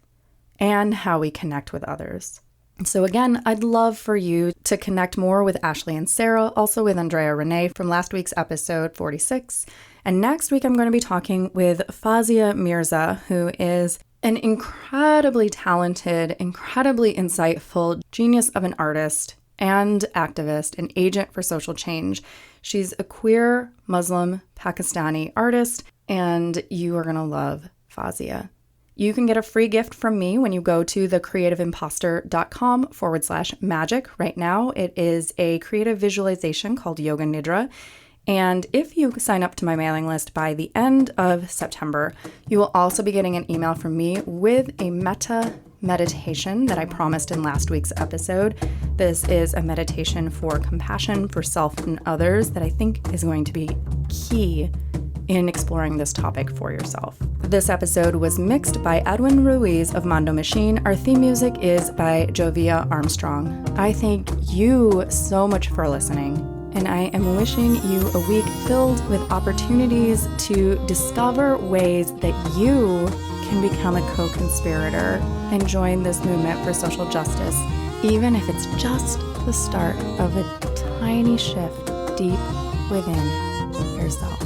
and how we connect with others. So again, I'd love for you to connect more with Ashley and Sarah, also with Andrea Renee from last week's episode 46. And next week, I'm going to be talking with Fazia Mirza, who is an incredibly talented, incredibly insightful genius of an artist and activist, an agent for social change. She's a queer Muslim Pakistani artist, and you are going to love Fazia. You can get a free gift from me when you go to thecreativeimposter.com/magic. Right now, it is a creative visualization called Yoga Nidra. And if you sign up to my mailing list by the end of September, you will also be getting an email from me with a metta meditation that I promised in last week's episode. This is a meditation for compassion for self and others that I think is going to be key in exploring this topic for yourself. This episode was mixed by Edwin Ruiz of Mondo Machine. Our theme music is by Jovia Armstrong. I thank you so much for listening, and I am wishing you a week filled with opportunities to discover ways that you can become a co-conspirator and join this movement for social justice, even if it's just the start of a tiny shift deep within yourself.